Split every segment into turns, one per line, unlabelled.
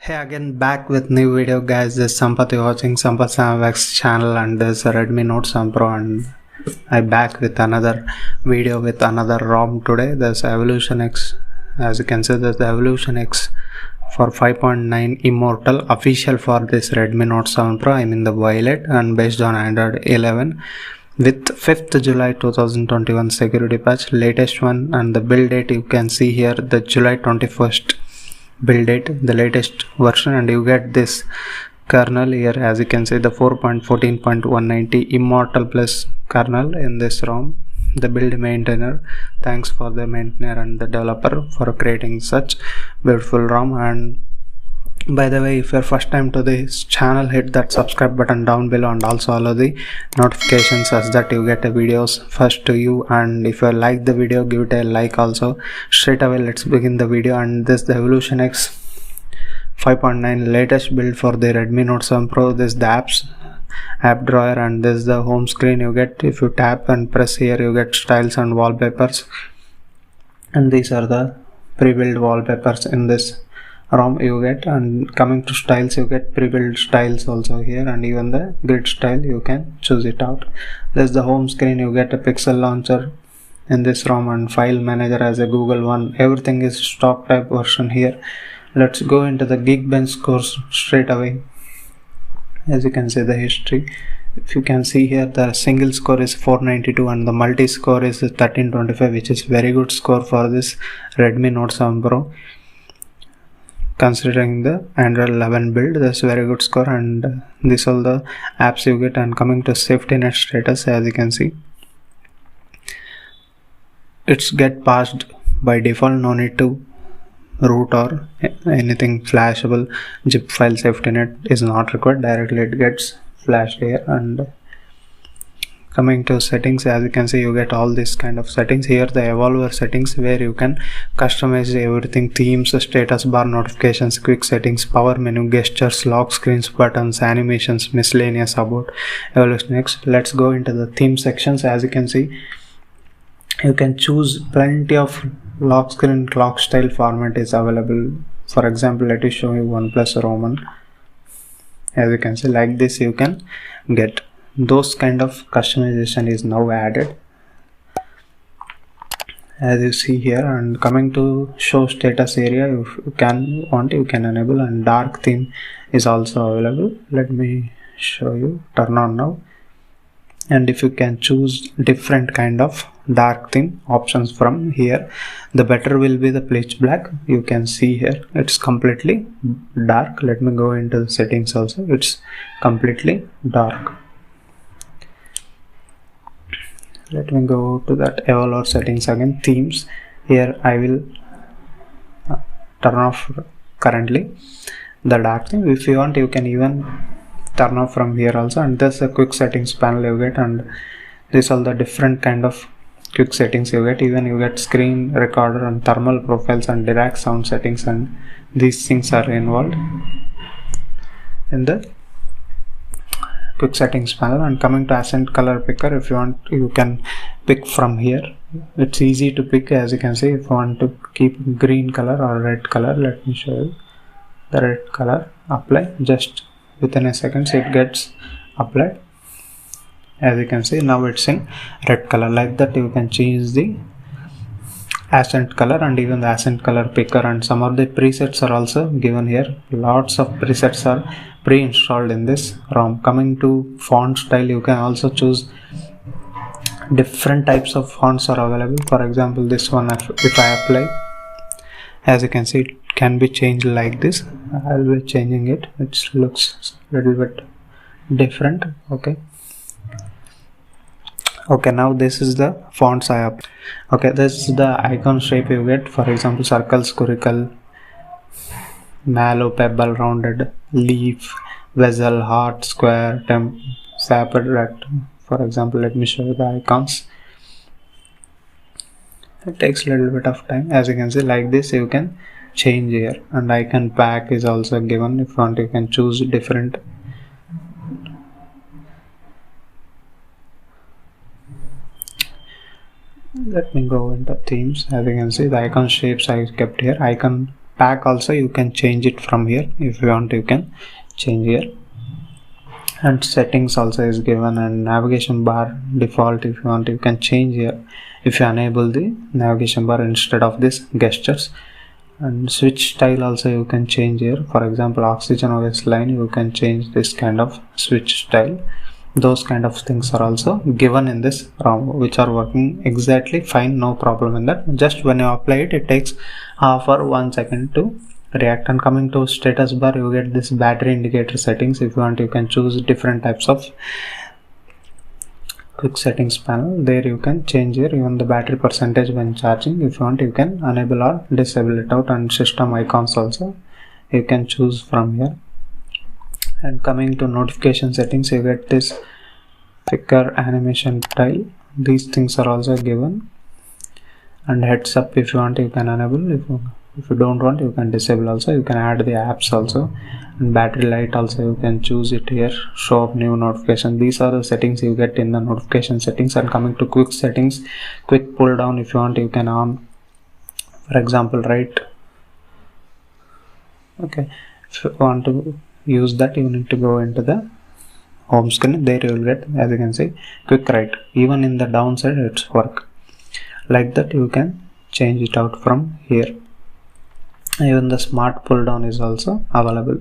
Hey, again back with new video, guys. This is Sampath. You're watching Sampath Samvax channel, and this is Redmi Note 7 Pro, and I back with another video with another ROM today. There's Evolution X. As you can see, there's the Evolution X for 5.9 Immortal official for this Redmi Note 7 Pro. I'm in the Violet and based on Android 11 with 5th July 2021 security patch, latest one, and the build date you can see here, the July 21st build date, the latest version, and you get this kernel here. As you can see, the 4.14.190 Immortal Plus kernel in this ROM. The build maintainer, thanks for the maintainer and the developer for creating such beautiful ROM. And by the way, if you're first time to this channel, hit that subscribe button down below and also allow the notifications such that you get the videos first to you. And if you like the video, give it a like also. Straight away, let's begin the video. And this the Evolution X 5.9 latest build for the Redmi Note 7 Pro. This the app drawer, and this is the home screen you get. If you tap and press here, you get styles and wallpapers, and these are the pre-built wallpapers in this ROM you get. And coming to styles, you get pre-built styles also here, and even the grid style you can choose it out. This is the home screen. You get a pixel launcher in this ROM and file manager as a Google one. Everything is stock type version here. Let's go into the Geekbench scores straight away. As you can see, the history, if you can see here, the single score is 492 and the multi score is 1325, which is very good score for this Redmi Note 7 Pro. Considering the Android 11 build, that's very good score. And these all the apps you get. And coming to safety net status, as you can see, it's get passed by default. No need to root or anything flashable. Zip file safety net is not required. Directly it gets flashed here. And coming to settings, as you can see, you get all this kind of settings here. The evolver settings, where you can customize everything: themes, status bar, notifications, quick settings, power menu, gestures, lock screens, buttons, animations, miscellaneous about Evolution X. Let's go into the theme sections. As you can see, you can choose plenty of lock screen clock style format is available. For example, let me show you OnePlus Roman. As you can see, like this you can get. Those kind of customization is now added, as you see here. And coming to show status area, if you can want, you can enable, and dark theme is also available. Let me show you. Turn on now, and if you can choose different kind of dark theme options from here, the better will be the pitch black. You can see here it's completely dark. Let me go into the settings also. It's completely dark. Let me go to that evolver settings again. Themes, here I will turn off currently the dark theme. If you want, you can even turn off from here also. And there's a quick settings panel you get, and these are the different kind of quick settings you get. Even you get screen recorder and thermal profiles and Dirac sound settings, and these things are involved in the quick settings panel. And coming to accent color picker, if you want, you can pick from here. It's easy to pick. As you can see, if you want to keep green color or red color, let me show you the red color. Apply, just within a second it gets applied. As you can see, now it's in red color. Like that you can change the accent color and even the accent color picker. And some of the presets are also given here. Lots of presets are pre-installed in this ROM. Coming to font style, you can also choose different types of fonts are available. For example, this one, if I apply, as you can see, it can be changed like this. I'll be changing it. It looks a little bit different. Okay, now this is the fonts I have. Okay, this is the icon shape you get. For example, circle, squircle, mallow, pebble, rounded, leaf, vessel, heart, square, sapper, rect. For example, let me show you the icons. It takes a little bit of time. As you can see, like this you can change here. And icon pack is also given. If you want, you can choose different. Let me go into themes. As you can see, the icon shapes I kept here. Icon pack also you can change it from here. If you want, you can change here. And settings also is given, and navigation bar default, if you want, you can change here if you enable the navigation bar instead of this gestures. And switch style also you can change here. For example, Oxygen OS line, you can change this kind of switch style. Those kind of things are also given in this ROM, which are working exactly fine, no problem in that. Just when you apply it, it takes half or 1 second to react. And coming to status bar, you get this battery indicator settings. If you want, you can choose different types of quick settings panel. There you can change here even the battery percentage when charging. If you want, you can enable or disable it out. And system icons also you can choose from here. And coming to notification settings, you get this flicker animation tile. These things are also given. And heads up, if you want, you can enable. If you don't want, you can disable also. You can add the apps also. And battery light also you can choose it here. Show up new notification. These are the settings you get in the notification settings. And coming to quick settings, quick pull down, if you want, you can on, for example, right. Okay, if you want to use that, you need to go into the home screen. There you will get, as you can see, quick right. Even in the downside it's work like that. You can change it out from here. Even the smart pull down is also available.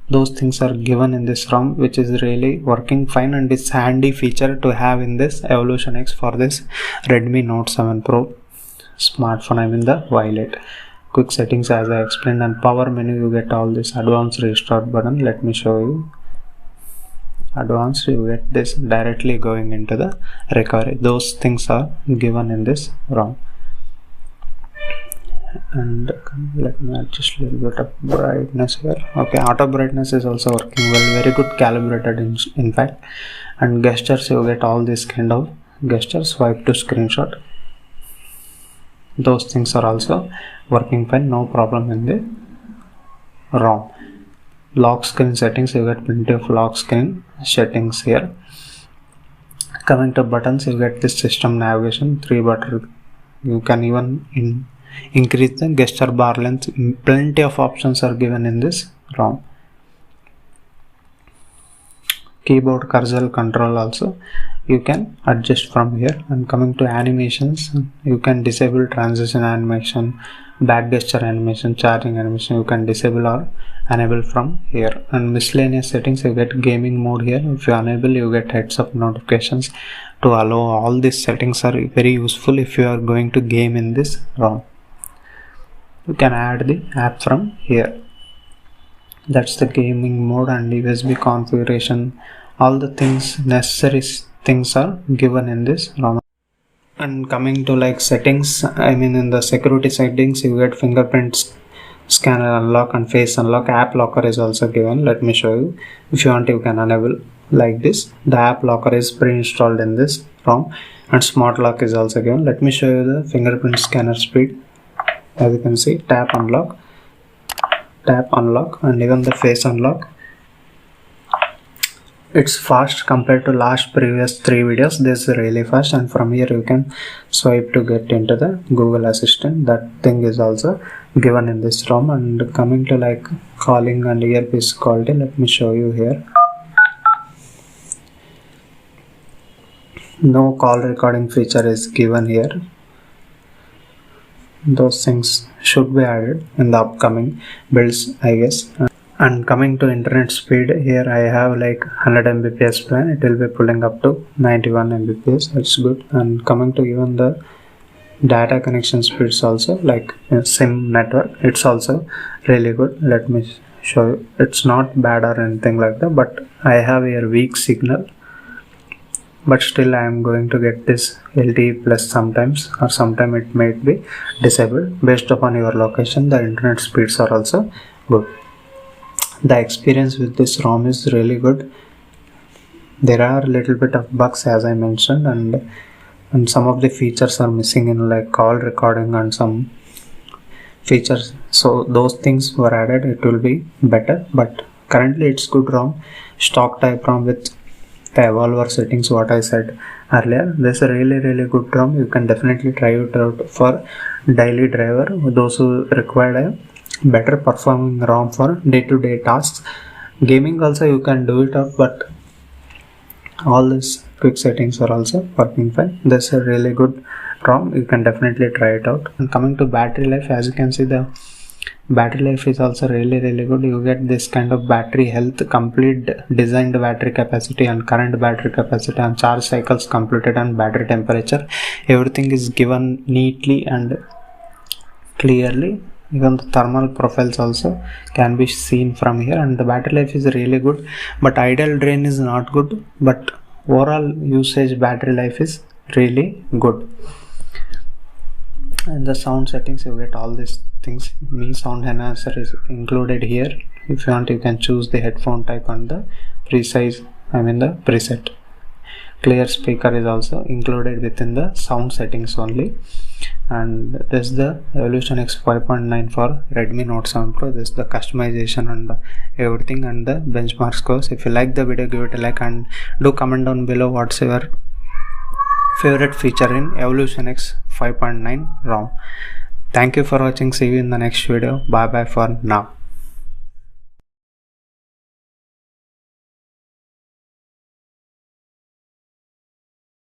Those things are given in this ROM, which is really working fine, and it's handy feature to have in this Evolution X for this Redmi Note 7 Pro smartphone. I mean the Violet. Quick settings, as I explained, and power menu, you get all this advanced restart button. Let me show you. Advanced, you get this directly going into the recovery. Those things are given in this ROM. And let me adjust a little bit of brightness here. Okay, auto brightness is also working well, very good calibrated in fact. And gestures, you get all this kind of gestures, swipe to screenshot. Those things are also working fine, no problem in the ROM. Lock screen settings, you get plenty of lock screen settings here. Coming to buttons, you get this system navigation, 3 button. You can even increase the gesture bar length. Plenty of options are given in this ROM. Keyboard cursor control also you can adjust from here. And coming to animations, you can disable transition animation, back gesture animation, charging animation. You can disable or enable from here. And miscellaneous settings, you get gaming mode here. If you enable, you get heads up notifications to allow. All these settings are very useful if you are going to game in this ROM. You can add the app from here. That's the gaming mode. And USB configuration, all the things, necessary things are given in this ROM. And coming to like settings, I mean in the security settings, you get fingerprint scanner unlock and face unlock. App locker is also given. Let me show you. If you want, you can enable like this. The app locker is pre-installed in this ROM. And smart lock is also given. Let me show you the fingerprint scanner speed. As you can see, tap unlock, and even the face unlock. It's fast compared to previous 3 videos. This is really fast. And from here you can swipe to get into the Google Assistant. That thing is also given in this ROM. And coming to like calling and earpiece quality, let me show you here. No call recording feature is given here. Those things should be added in the upcoming builds, I guess. And coming to internet speed, here I have like 100 Mbps plan. It will be pulling up to 91 Mbps. That's good. And coming to even the data connection speeds also, like SIM network, it's also really good. Let me show you. It's not bad or anything like that, but I have here weak signal. But still I am going to get this LTE plus sometimes, or sometime it might be disabled. Based upon your location, the internet speeds are also good. The experience with this ROM is really good. There are a little bit of bugs, as I mentioned, and some of the features are missing in like call recording and some features. So those things were added, it will be better. But currently it's good ROM, stock type ROM with the evolver settings, what I said earlier. This is a really good ROM. You can definitely try it out for daily driver, those who require a better performing ROM for day-to-day tasks. Gaming also you can do it up, but all these quick settings are also working fine. This is a really good ROM, you can definitely try it out. And coming to battery life, as you can see, the battery life is also really good. You get this kind of battery health, complete designed battery capacity and current battery capacity and charge cycles completed and battery temperature. Everything is given neatly and clearly. Even the thermal profiles also can be seen from here, and the battery life is really good, but idle drain is not good, but overall usage battery life is really good. And the sound settings, you get all these things. Mi sound enhancer is included here. If you want, you can choose the headphone type and the the preset. Clear speaker is also included within the sound settings only. And this is the Evolution X 5.9 for Redmi Note 7 Pro. This is the customization and everything and the benchmark scores. If you like the video, give it a like and do comment down below what's your favorite feature in Evolution X 5.9 ROM. Thank you for watching. See you in the next video. Bye bye for now.